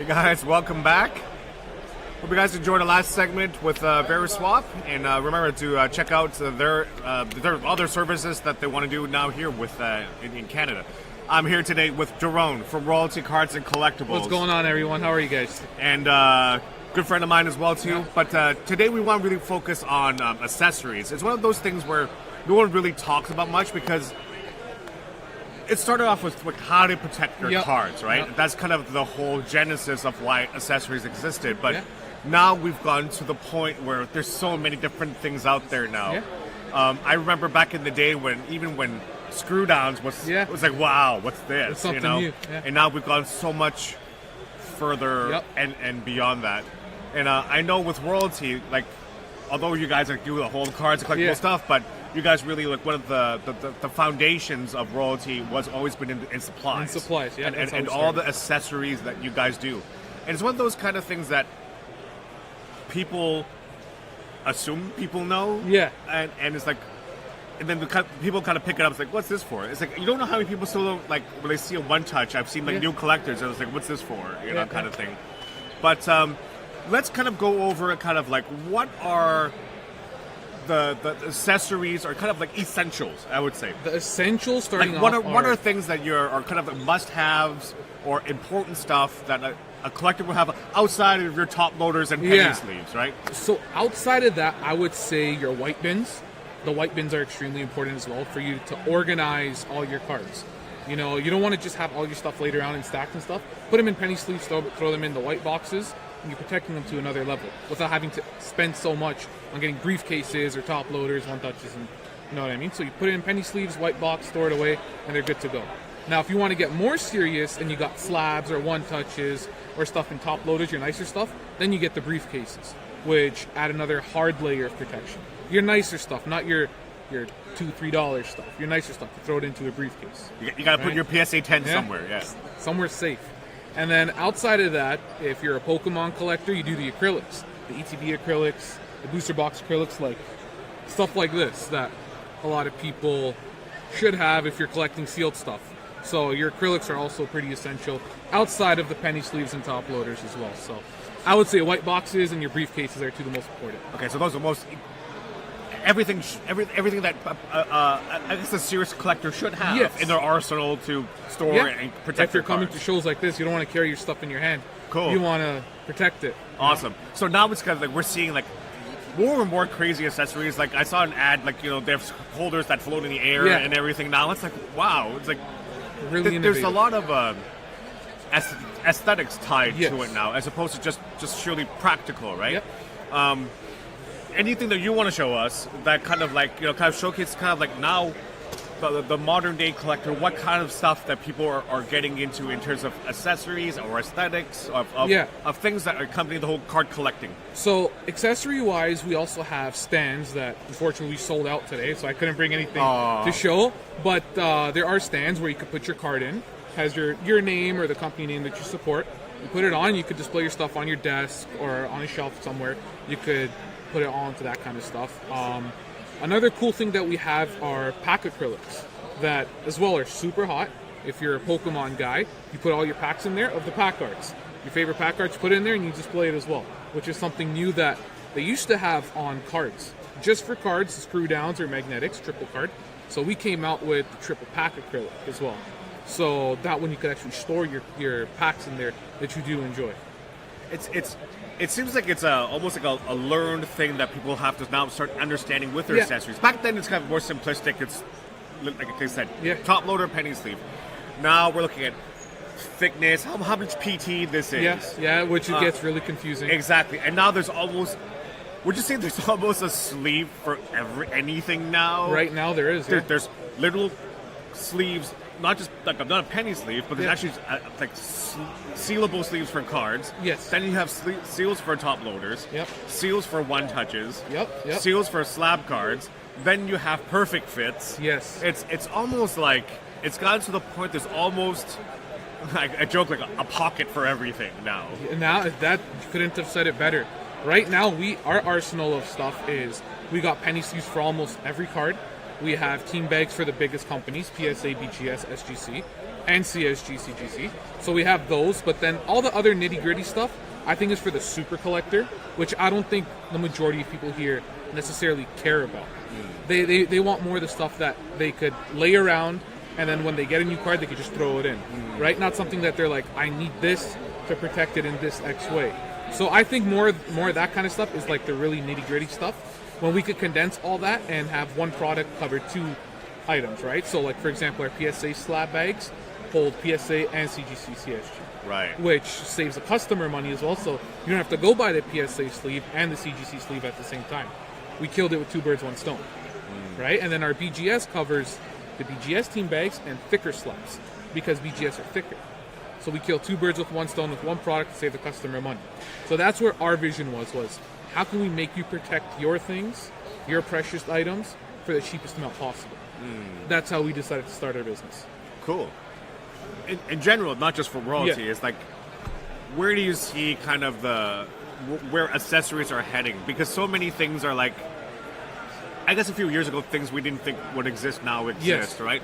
Hey guys, welcome back. Hope you guys enjoyed the last segment with Veriswap, and remember to check out their other services that they want to do now here with in Canada. I'm here today with Jerome from Royalty Cards and Collectibles. What's going on, everyone? How are you guys? And good friend of mine as well too. Yeah. But today we want to really focus on accessories. It's one of those things where no one really talks about much because it started off with like, how to protect your cards, right? Yep. That's kind of the whole genesis of why accessories existed. But now we've gone to the point where there's so many different things out there now. Yeah. I remember back in the day when screw downs was like, wow, what's this? It's something new. Yeah. And now we've gone so much further and beyond that. And I know with Royalty, like, although you guys do the whole cards and collectible stuff, but you guys really, like, one of the foundations of Royalty was always been in supplies. In supplies, yeah. And all the accessories that you guys do. And it's one of those kind of things that people assume people know. Yeah. And it's like, and then people kind of pick it up. It's like, what's this for? It's like, you don't know how many people still don't, like, when they see a one touch, I've seen like new collectors, and it's like, what's this for? You know, kind of thing. But let's kind of go over kind of like what are the accessories or kind of like essentials, I would say. The essentials starting like what are things that are kind of must-haves or important stuff that a collector will have outside of your top loaders and penny sleeves, right? So outside of that, I would say your white bins. The white bins are extremely important as well for you to organize all your cards. You know, you don't want to just have all your stuff laid around and stacked and stuff. Put them in penny sleeves, throw them in the white boxes, and you're protecting them to another level without having to spend so much on getting briefcases or top loaders, one touches, and you know what I mean? So you put it in penny sleeves, white box, store it away, and they're good to go. Now, if you want to get more serious and you got slabs or one touches or stuff in top loaders, your nicer stuff, then you get the briefcases, which add another hard layer of protection. Your nicer stuff, not your $2, $3 stuff. Your nicer stuff, you throw it into a briefcase. You got to put your PSA 10 somewhere, somewhere safe. And then outside of that, if you're a Pokemon collector, you do the acrylics, the ETB acrylics, the booster box acrylics, like stuff like this that a lot of people should have if you're collecting sealed stuff. So your acrylics are also pretty essential outside of the penny sleeves and top loaders as well. So I would say white boxes and your briefcases are two of the most important. Okay, so those are most everything that I guess a serious collector should have in their arsenal to store and protect. If you're coming to shows like this, you don't want to carry your stuff in your hand. Cool. You want to protect it. Awesome. So now it's kind of like we're seeing like more and more crazy accessories. Like I saw an ad, like, you know, they have holders that float in the air and everything. Now it's like, wow, it's like really there's a lot of aesthetics tied to it now, as opposed to just surely practical, right? Yep. Anything that you want to show us that kind of like, you know, kind of showcase kind of like now the modern day collector, what kind of stuff that people are getting into in terms of accessories or aesthetics of things that accompany the whole card collecting. So accessory wise, we also have stands that unfortunately we sold out today, so I couldn't bring anything to show, but there are stands where you could put your card in, has your name or the company name that you support. You put it on, you could display your stuff on your desk or on a shelf somewhere. You could put it all into that kind of stuff. Another cool thing that we have are pack acrylics that as well are super hot. If you're a Pokemon guy, you put all your packs in there of the pack arts. Your favorite pack arts, put it in there and you display it as well, which is something new that they used to have on cards. Just for cards, screw downs or magnetics, triple card. So we came out with the triple pack acrylic as well. So that one you could actually store your packs in there that you do enjoy. It seems like it's almost like a learned thing that people have to now start understanding with their accessories. Back then, it's kind of more simplistic. It's like I said, top loader, penny sleeve. Now we're looking at thickness, how much PT this is. Which it gets really confusing. Exactly, and now there's almost. Would you say there's almost a sleeve for anything now? Right now there is. There's literal sleeves. Not just like not a penny sleeve, but there's actually like sealable sleeves for cards. Yes. Then you have seals for top loaders. Yep. Seals for one touches. Yep. Seals for slab cards. Then you have perfect fits. Yes. It's almost like it's gotten to the point there's almost like a joke like a pocket for everything now. Now that you couldn't have said it better. Right now our arsenal of stuff is we got penny sleeves for almost every card. We have team bags for the biggest companies, PSA, BGS, SGC. and CSG, CGC. So we have those, but then all the other nitty-gritty stuff, I think is for the super collector, which I don't think the majority of people here necessarily care about. They want more of the stuff that they could lay around, and then when they get a new card, they could just throw it in, right? Not something that they're like, I need this to protect it in this X way. So I think more of that kind of stuff is like the really nitty-gritty stuff, when we could condense all that and have one product cover 2 items, right? So like, for example, our PSA slab bags hold PSA and CGC CSG. Right. Which saves the customer money as well, so you don't have to go buy the PSA sleeve and the CGC sleeve at the same time. We killed it with 2 birds, 1 stone, right? And then our BGS covers the BGS team bags and thicker slabs, because BGS are thicker. So we kill 2 birds with 1 stone with one product to save the customer money. So that's where our vision was how can we make you protect your things, your precious items, for the cheapest amount possible. That's how we decided to start our business. Cool. In general, not just for royalty, it's like, where do you see kind of where accessories are heading? Because so many things are like, I guess a few years ago, things we didn't think would exist now exist, right?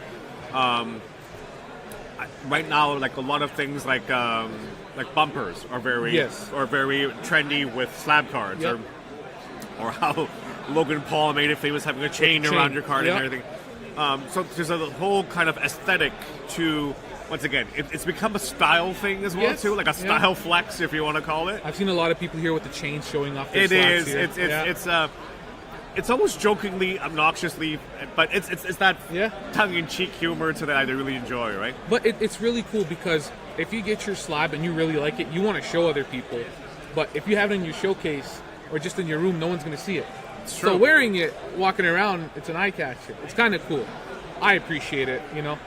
Right now, like a lot of things like bumpers are very trendy with slab cards, or how Logan Paul made it famous having a chain around your card and everything. So there's a whole kind of aesthetic to, once again, it's become a style thing as well too, like a style flex, if you want to call it. I've seen a lot of people here with the chains showing off their slabs here. It's almost jokingly, obnoxiously, but it's that tongue-in-cheek humor to that I really enjoy, right? But it's really cool, because if you get your slab and you really like it, you want to show other people. But if you have it in your showcase or just in your room, no one's going to see it. It's true. So wearing it, walking around, it's an eye catcher. It's kind of cool. I appreciate it,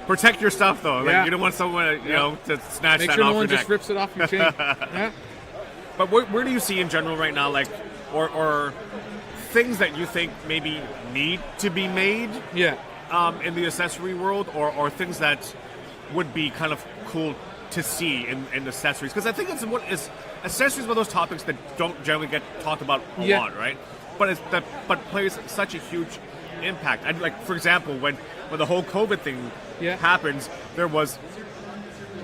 Protect your stuff, though. Like, you don't want someone, to snatch Make that sure off no one your just neck. rips it off your chain. But where do you see in general right now, like, or things that you think maybe need to be made in the accessory world, or things that would be kind of cool to see in accessories? Because I think accessories are those topics that don't generally get talked about a lot, right? But plays such a huge impact. And like, for example, when the whole COVID thing happens, there was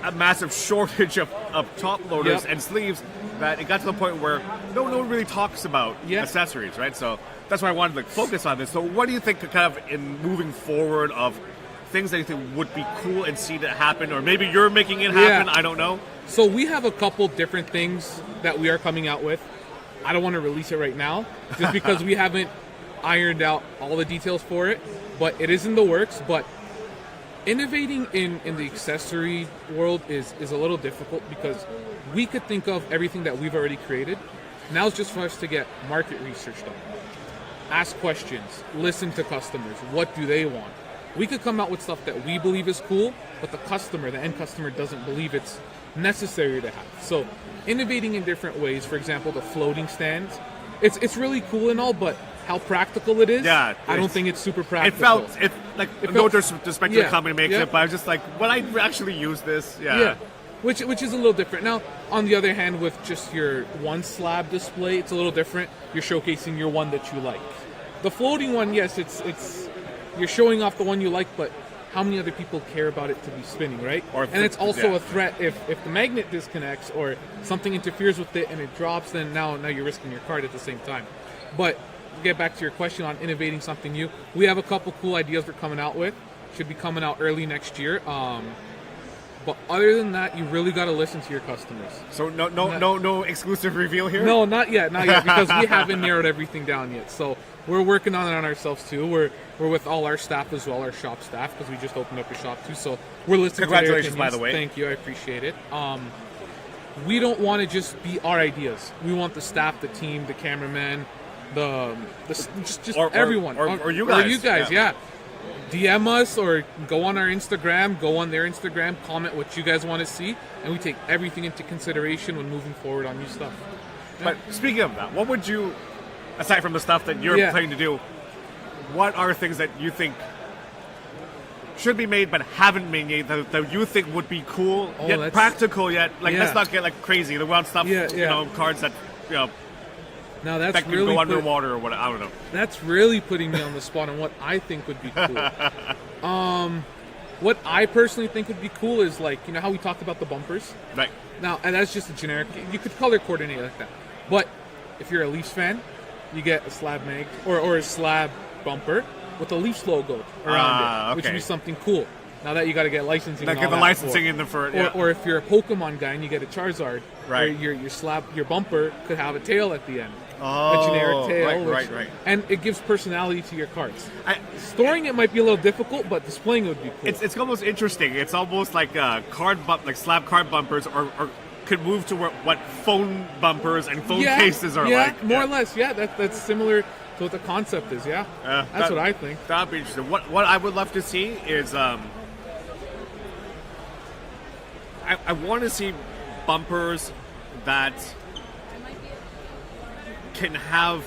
a massive shortage of top loaders and sleeves, that it got to the point where no one really talks about accessories, right? So that's why I wanted to focus on this. So what do you think kind of in moving forward of things that you think would be cool and see that happen, or maybe you're making it happen, I don't know? So we have a couple different things that we are coming out with. I don't want to release it right now, just because we haven't ironed out all the details for it, but it is in the works. But innovating in the accessory world is a little difficult, because we could think of everything that we've already created. Now it's just for us to get market research done. Ask questions, listen to customers. What do they want? We could come out with stuff that we believe is cool, but the end customer doesn't believe it's necessary to have. So innovating in different ways, for example, the floating stands, it's really cool and all, but how practical it is, I don't think it's super practical. No disrespect to the company makes it, but I was just like, when I actually use this, Which is a little different. Now, on the other hand, with just your one slab display, it's a little different. You're showcasing your one that you like. The floating one, yes, it's you're showing off the one you like, but how many other people care about it to be spinning, right? And it's also a threat if the magnet disconnects or something interferes with it and it drops, then now you're risking your card at the same time. But to get back to your question on innovating something new, we have a couple cool ideas we're coming out with. Should be coming out early next year. But other than that, you really got to listen to your customers. So no exclusive reveal here? No, not yet, because we haven't narrowed everything down yet. So we're working on it on ourselves too. We're with all our staff as well, our shop staff, because we just opened up a shop too. So we're listening to their opinions. Congratulations, by the way. Thank you, I appreciate it. We don't want to just be our ideas. We want the staff, the team, the cameraman, everyone, or you guys. Or you guys, yeah. DM us or go on our Instagram, go on their Instagram, comment what you guys want to see, and we take everything into consideration when moving forward on new stuff. But speaking of that, what would you, aside from the stuff that you're planning to do, what are things that you think should be made but haven't been made that you think would be cool, yet practical, yet let's not get crazy. We want stuff, cards that now that's that can really go underwater or what, I don't know. That's really putting me on the spot on what I think would be cool. What I personally think would be cool is like, you know how we talked about the bumpers? Right. Now, and that's just a generic. You could color coordinate like that. But if you're a Leafs fan, you get a slab mag or a slab bumper with the Leafs logo around it, which would be something cool. Now that you got to get licensing, Like and all get the that licensing for. in the for. Or if you're a Pokemon guy and you get a Charizard, Right. your bumper could have a tail at the end. Oh, a generic tail. right. And it gives personality to your cards. Storing it might be a little difficult, but displaying it would be cool. It's almost interesting. It's almost like like slab card bumpers, or could move to what phone bumpers and phone cases are like. More or less. Yeah, that's similar to what the concept is. Yeah, that's what I think. That'd be interesting. What I would love to see is I want to see bumpers that can have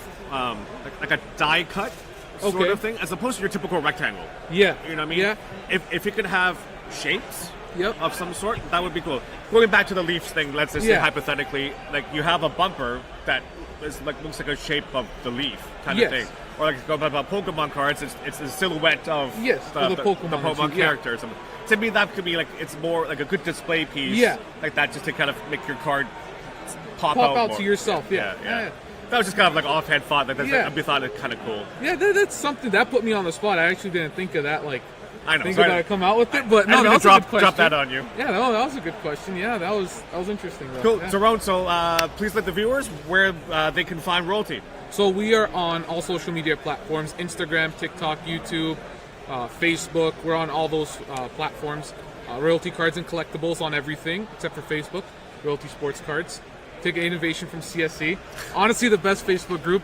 like a die cut sort of thing, as opposed to your typical rectangle. Yeah. You know what I mean? Yeah. If it could have shapes Yep. of some sort, that would be cool. Going back to the Leafs thing, let's just say hypothetically, like you have a bumper that is like looks like a shape of the leaf kind of thing. Or like go about Pokemon cards, it's a silhouette of the Pokemon character or something. To me, that could be like, it's more like a good display piece, like that, just to kind of make your card pop out more. To yourself. Yeah. That was just kind of like offhand thought. Like I thought it kind of cool. Yeah, that's something that put me on the spot. I actually didn't think of that. Like, I know. Think about it, come out with it, but no, that was a good question. Drop that on you. Yeah, no, that was a good question. Yeah, that was interesting. Though. Cool, Yeah. Tyrone. So please let the viewers where they can find Royalty. So we are on all social media platforms: Instagram, TikTok, YouTube, Facebook. We're on all those platforms. Royalty Cards and Collectibles on everything except for Facebook. Royalty Sports Cards. Ticket Innovation from CSC. Honestly, the best Facebook group,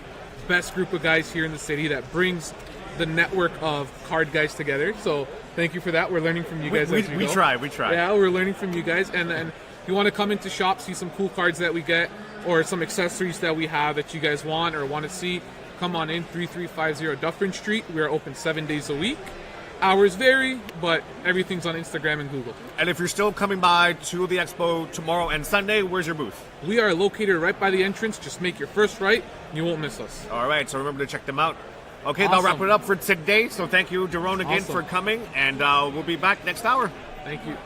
best group of guys here in the city that brings the network of card guys together. So thank you for that. We're learning from you guys. We try. Yeah, we're learning from you guys. And if you want to come into shop, see some cool cards that we get, or some accessories that we have that you guys want or want to see, come on in. 3350 Dufferin Street. We are open 7 days a week. Hours vary, but everything's on Instagram and Google. And if you're still coming by to the expo tomorrow and Sunday, where's your booth? We are located right by the entrance. Just make your first right. You won't miss us. All right, so remember to check them out. Okay, That'll wrap it up for today. So thank you, Jerome, again for coming, and we'll be back next hour. Thank you.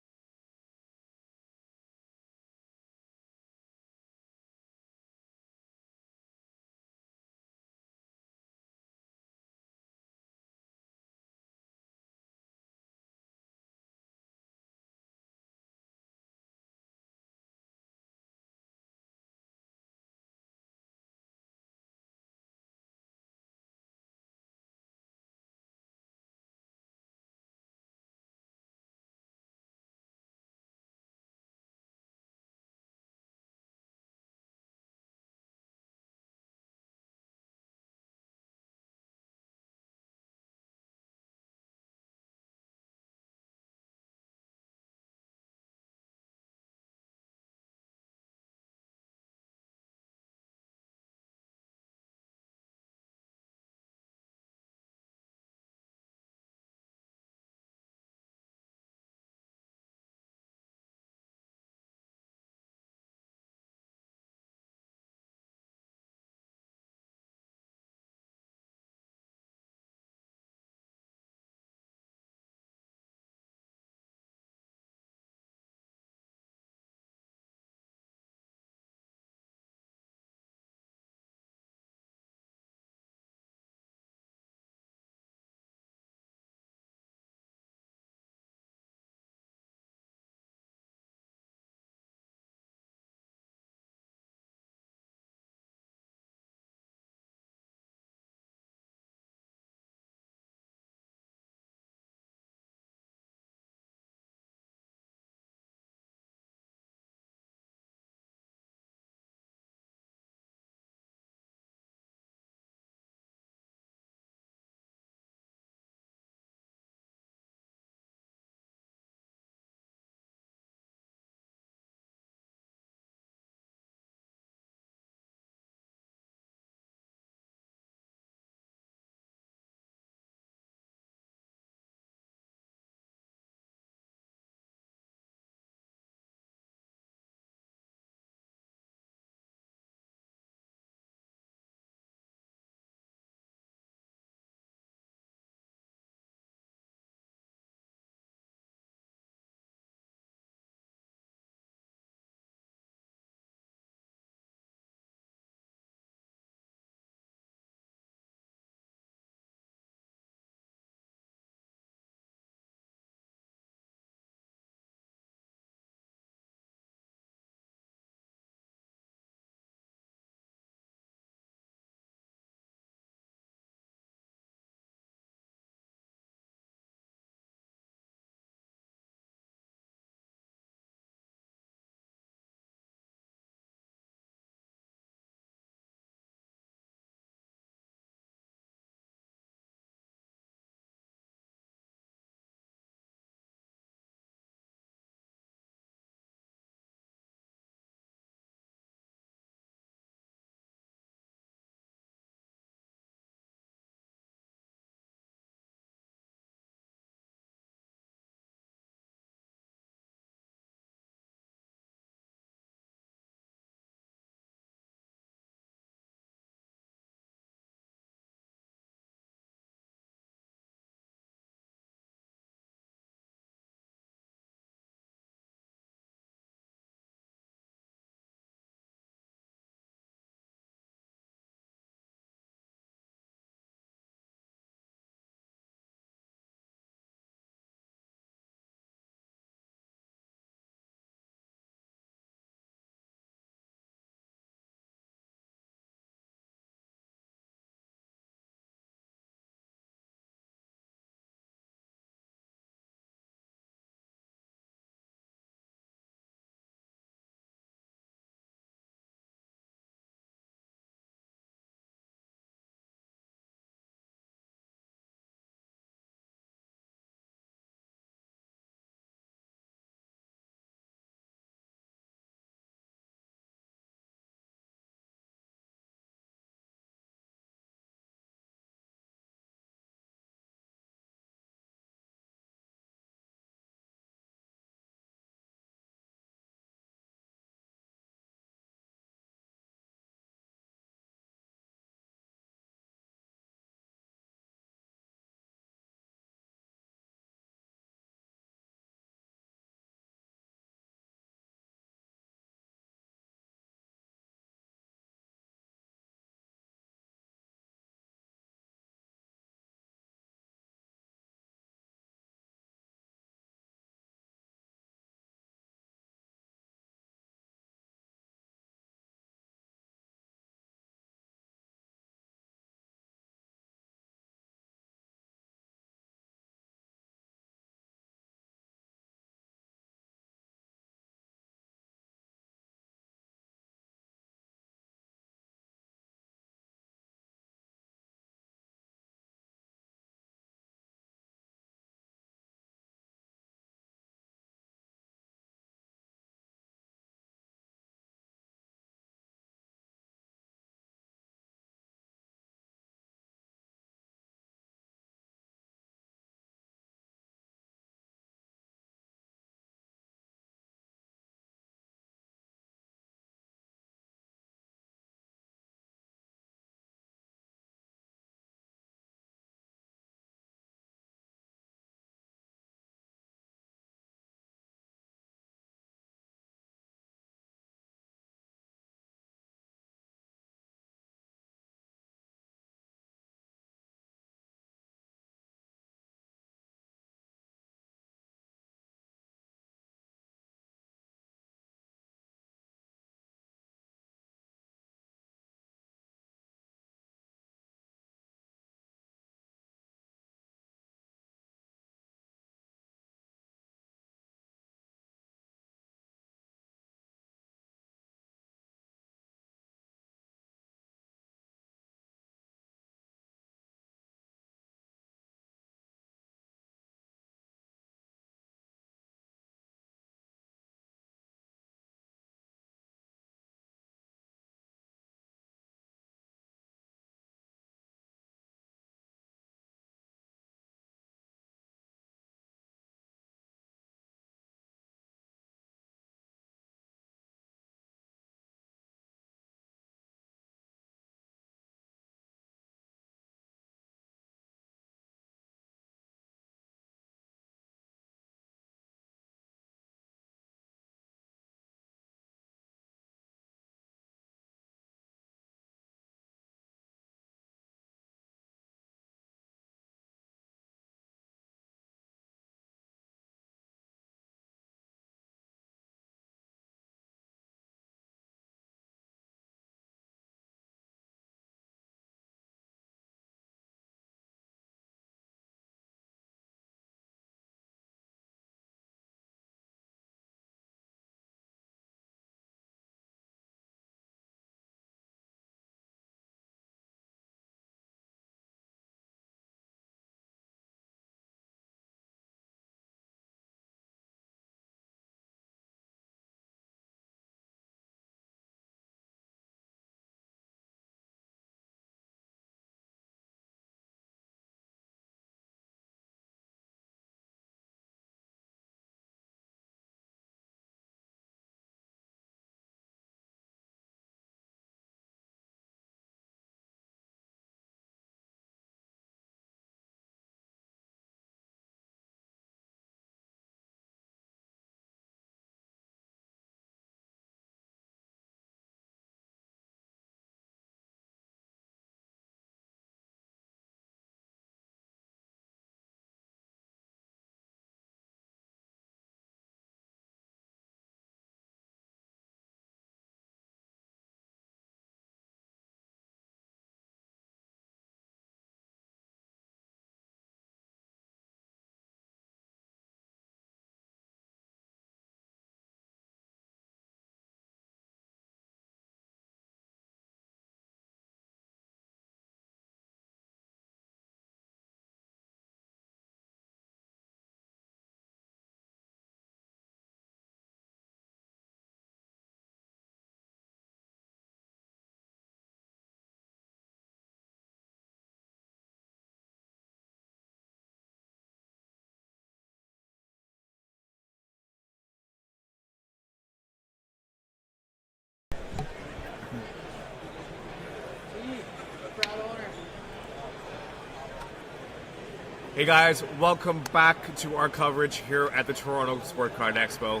Hey guys, welcome back to our coverage here at the Toronto Expo.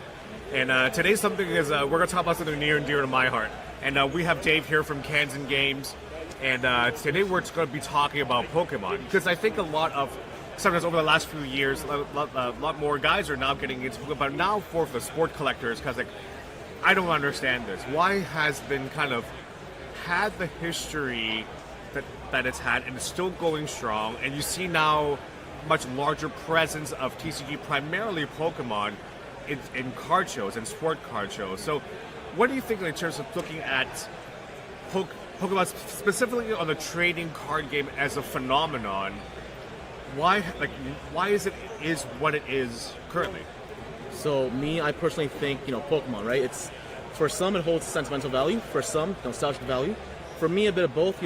And today's something is we're going to talk about something near and dear to my heart. And we have Dave here from Kansan Games. And today we're going to be talking about Pokemon. Because I think sometimes over the last few years, a lot more guys are now getting into Pokemon. But now for the sport collectors, because I don't understand this. Why has been kind of had the history that it's had and it's still going strong, and you see now much larger presence of TCG, primarily Pokemon, in card shows and sport card shows. So what do you think in terms of looking at Pokemon specifically on the trading card game as a phenomenon? Why is what it is currently? So I personally think, Pokemon, right? It's, for some it holds sentimental value, for some nostalgic value. For me, a bit of both,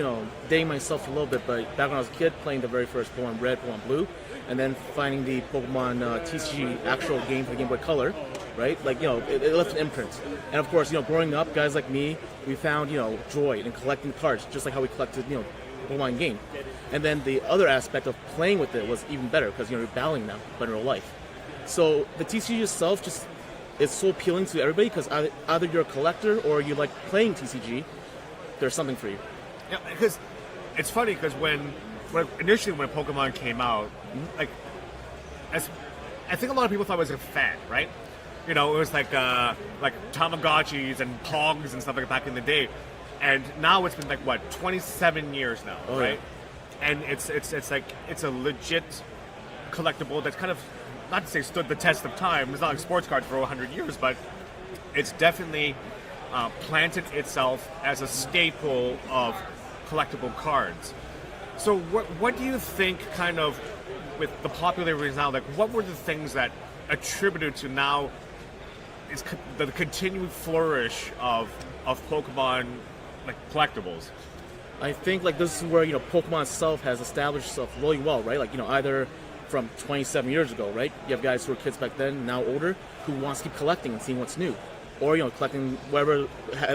dating myself a little bit, but back when I was a kid, playing the very first Pokemon Red, Pokemon Blue, and then finding the Pokemon TCG actual game for the Game Boy Color, right? It left an imprint. And of course, growing up, guys like me, we found, joy in collecting cards, just like how we collected, Pokemon game. And then the other aspect of playing with it was even better, because, you're battling now, but in real life. So the TCG itself just is so appealing to everybody, because either you're a collector or you like playing TCG, there's something for you. Yeah, because it's funny because initially when Pokemon came out, I think a lot of people thought it was a fad, right? It was like Tamagotchis and Pogs and stuff like that back in the day, and now it's been 27 years now, right? Yeah. And it's a legit collectible that's kind of, not to say stood the test of time. It's not like sports cards for 100 years, but it's definitely planted itself as a staple of collectible cards. So what do you think, kind of, with the popularity now, what were the things that attributed to now is the continued flourish of Pokemon collectibles? I think this is where Pokemon itself has established itself really well, right? Either from 27 years ago, right? You have guys who were kids back then, now older, who wants to keep collecting and seeing what's new. Or, collecting whatever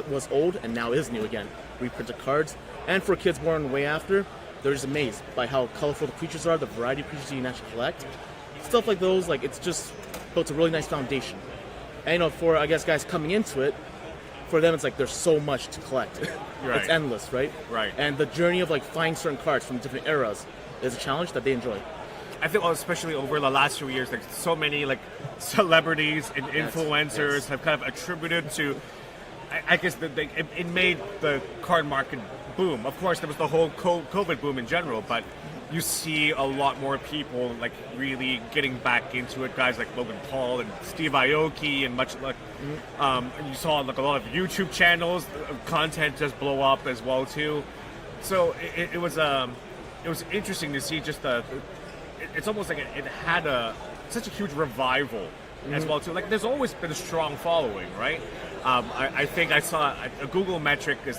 was old and now is new again. Reprinted cards. And for kids born way after, they're just amazed by how colorful the creatures are, the variety of creatures you can actually collect. Stuff like those, it's just built a really nice foundation. And, for, I guess, guys coming into it, for them it's there's so much to collect. Right. It's endless, right? Right. And the journey of, finding certain cards from different eras is a challenge that they enjoy. I think, especially over the last few years, so many celebrities and influencers have kind of attributed to. I guess it made the card market boom. Of course, there was the whole COVID boom in general, but you see a lot more people really getting back into it. Guys like Logan Paul and Steve Aoki and much and you saw a lot of YouTube channels, content just blow up as well too. So it was interesting to see just it's almost like it had such a huge revival as well too. There's always been a strong following, right? I think I saw a Google metric is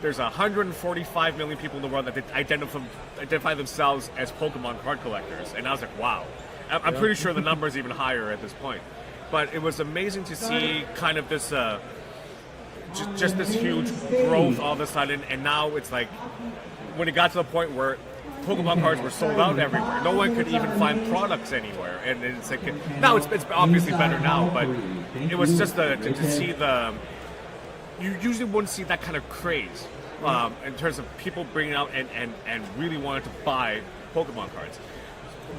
there's 145 million people in the world that identify themselves as Pokemon card collectors, and I was like, wow. I'm pretty sure the number is even higher at this point. But it was amazing to see kind of this just this huge growth all of a sudden, and now it's when it got to the point where Pokemon cards were sold out everywhere. No one could even find products anywhere, and it's now it's obviously better now, but it was just to see you usually wouldn't see that kind of craze in terms of people bringing out and really wanting to buy Pokemon cards.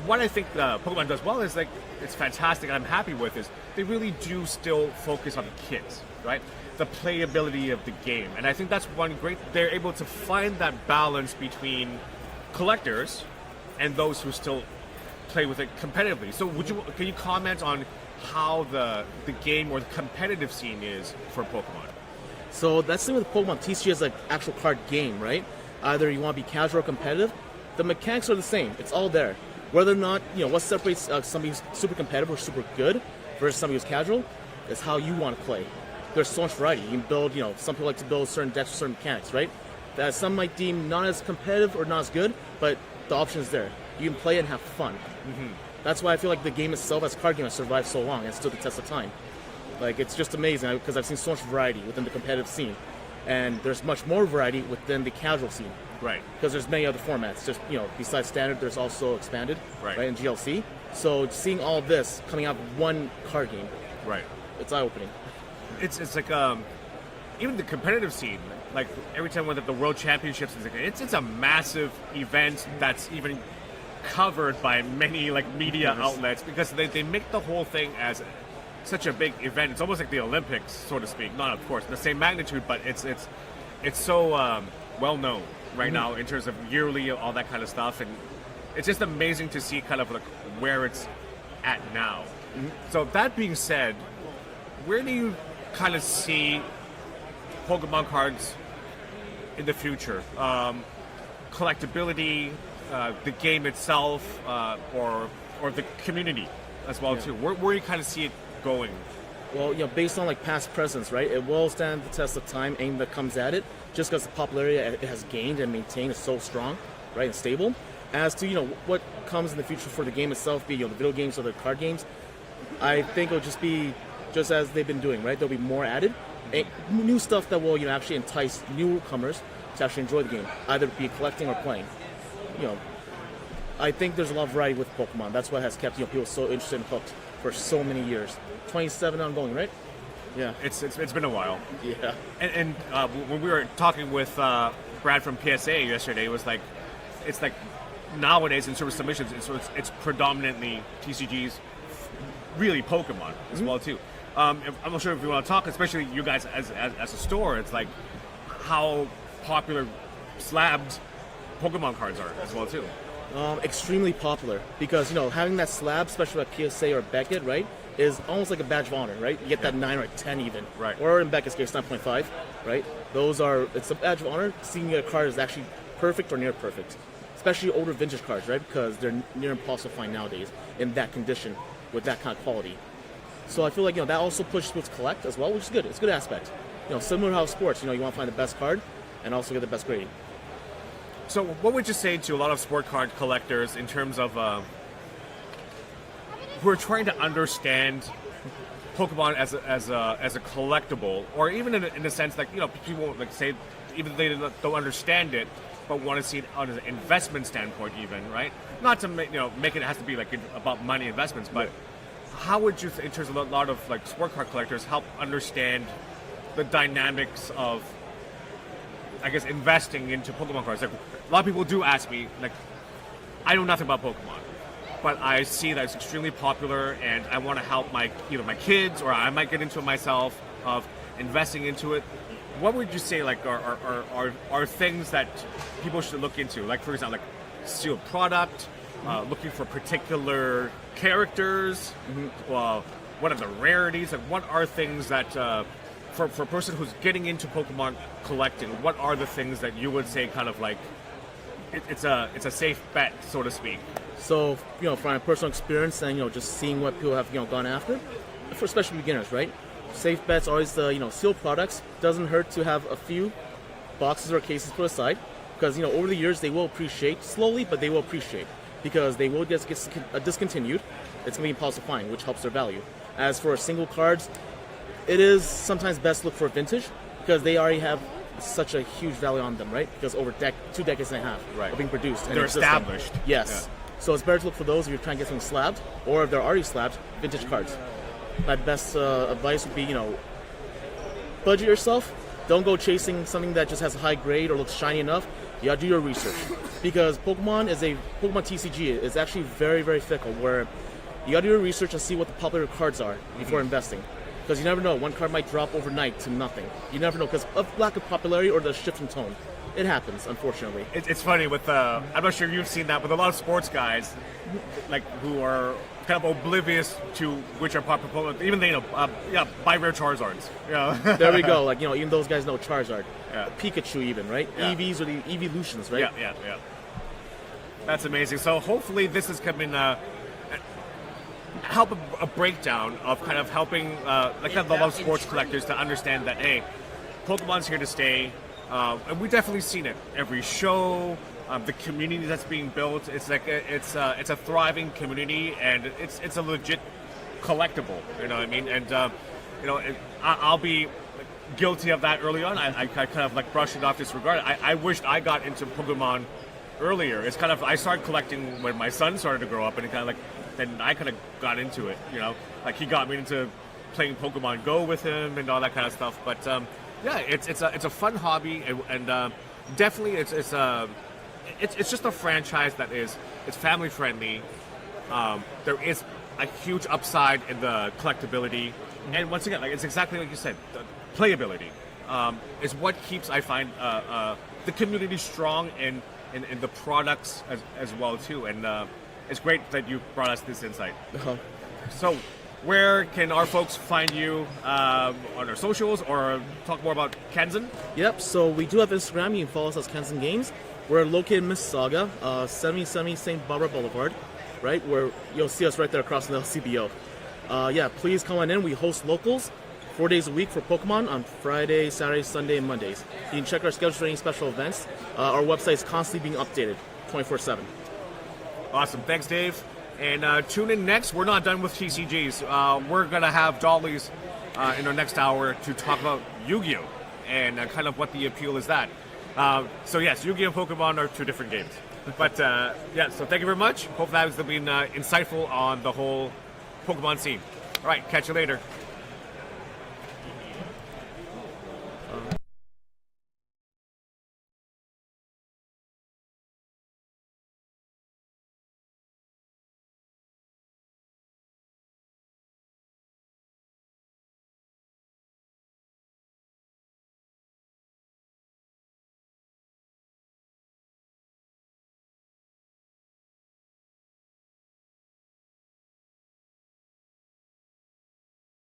What I think Pokemon does well is it's fantastic, and I'm happy with is they really do still focus on the kids, right? The playability of the game, and I think that's one great. They're able to find that balance between collectors and those who still play with it competitively. So can you comment on how the game or the competitive scene is for Pokemon? So that's the thing with Pokemon TCG is actual card game, right? Either you want to be casual or competitive, the mechanics are the same. It's all there. Whether or not, what separates somebody who's super competitive or super good versus somebody who's casual is how you want to play. There's so much variety. You can build, some people like to build certain decks with certain mechanics, right? That some might deem not as competitive or not as good, but the option is there. You can play and have fun. Mm-hmm. That's why I feel the game itself as a card game has survived so long and stood the test of time. It's just amazing because I've seen so much variety within the competitive scene. And there's much more variety within the casual scene. Right. Because there's many other formats. Just besides standard, there's also expanded, Right. in GLC. So seeing all this coming out of one card game, Right. it's eye-opening. It's like even the competitive scene. Like every time we're at the World Championships, it's a massive event that's even covered by many like media outlets because they make the whole thing as such a big event. It's almost like the Olympics, so to speak. Not of course the same magnitude, but it's so well known right now in terms of yearly all that kind of stuff, and it's just amazing to see kind of like where it's at now. So that being said, where do you kind of see Pokemon cards in the future? Collectability, the game itself, or the community as well too. Where you kind of see it going? Well, based on like past presence, right? It will stand the test of time. Anything that comes at it, just because the popularity it has gained and maintained is so strong, right, and stable. As to what comes in the future for the game itself, be the video games or the card games, I think it'll just be just as they've been doing, right? There'll be more added, new stuff that will actually entice newcomers to actually enjoy the game, either be collecting or playing. I think there's a lot of variety with Pokemon. That's what has kept people so interested and hooked for so many years. 27 ongoing, right? Yeah. It's been a while. Yeah. And when we were talking with Brad from PSA yesterday, it was like it's like nowadays in service submissions, it's predominantly TCGs, really Pokemon as well too. I'm not sure if you want to talk, especially you guys as a store. It's like how popular slabbed Pokemon cards are as well too. Extremely popular because having that slab, especially like PSA or Beckett, right, is almost like a badge of honor, right? You get that 9 or 10 even, right? Or in Beckett's case, 9.5, right? It's a badge of honor. Seeing a card is actually perfect or near perfect, especially older vintage cards, right? Because they're near impossible to find nowadays in that condition with that kind of quality. So I feel like that also pushes people to collect as well, which is good. It's a good aspect. Similar to how sports, you want to find the best card and also get the best grading. So what would you say to a lot of sport card collectors in terms of who are trying to understand Pokemon as a collectible, or even in a sense like people like say even they don't understand it, but want to see it on an investment standpoint, even, right? Not to make it has to be like about money investments, but how would you, in terms of a lot of like sport card collectors, help understand the dynamics of, I guess, investing into Pokemon cards? Like a lot of people do ask me, like, I know nothing about Pokemon, but I see that it's extremely popular, and I want to help either my kids or I might get into it myself of investing into it. What would you say like are things that people should look into? Like for example, like sealed product, looking for particular characters. What are the rarities? Like what are things that for a person who's getting into Pokemon collecting, what are the things that you would say kind of like it's a safe bet, so to speak? So from my personal experience and just seeing what people have gone after, for especially beginners, right? Safe bets always the sealed products. Doesn't hurt to have a few boxes or cases put aside because over the years they will appreciate slowly, but they will appreciate because they will get discontinued. It's gonna be impossible to find, which helps their value. As for single cards, it is sometimes best to look for vintage because they already have such a huge value on them, right? Because over 2 decades and a half of being produced, and they're existing. established. Yes. Yeah. So it's better to look for those if you're trying to get something slabbed, or if they're already slabbed, vintage cards. My best advice would be, budget yourself. Don't go chasing something that just has a high grade or looks shiny enough. You gotta do your research because Pokemon TCG is actually very, very fickle. Where you gotta do your research and see what the popular cards are before investing. Because you never know, one card might drop overnight to nothing. You never know because of lack of popularity or the shift in tone. It happens, unfortunately. It's funny with I'm not sure you've seen that, but a lot of sports guys, like who are kind of oblivious to which are popular. Even they buy rare Charizards. Yeah. There we go. Like even those guys know Charizard, yeah. Pikachu, even right. Yeah. EVs or the evolutions, right? Yeah. That's amazing. So hopefully this is coming help a breakdown of kind of helping like a lot of sports collectors to understand that hey, Pokemon's here to stay. And we've definitely seen it every show. The community that's being built, it's like it's a thriving community, and it's a legit collectible. You know what I mean? And I'll be guilty of that early on. I kind of like brushed it off, disregarded. I wished I got into Pokemon earlier. It's kind of I started collecting when my son started to grow up, and it kind of like then I kind of got into it. You know, like he got me into playing Pokemon Go with him and all that kind of stuff. But yeah, it's a fun hobby, and definitely it's just a franchise that it's family friendly. There is a huge upside in the collectability, and once again, like it's exactly like you said, the playability is what keeps I find the community strong and the products as well too. And it's great that you brought us this insight. Uh-huh. So, where can our folks find you on our socials or talk more about Kenzen? Yep, so we do have Instagram. You can follow us as Kenzen Games. We're located in Mississauga, 7070 St. Barbara Boulevard, right? Where you'll see us right there across from the LCBO. Yeah, please come on in. We host locals 4 days a week for Pokemon on Friday, Saturday, Sunday, and Mondays. You can check our schedule for any special events. Our website is constantly being updated 24/7. Awesome. Thanks, Dave. And tune in next. We're not done with TCGs. We're going to have Dolly's in our next hour to talk about Yu-Gi-Oh! And kind of what the appeal is that. So yes, Yu-Gi-Oh! and Pokemon are two different games. But yeah, so thank you very much. Hope that has been insightful on the whole Pokemon scene. All right, catch you later.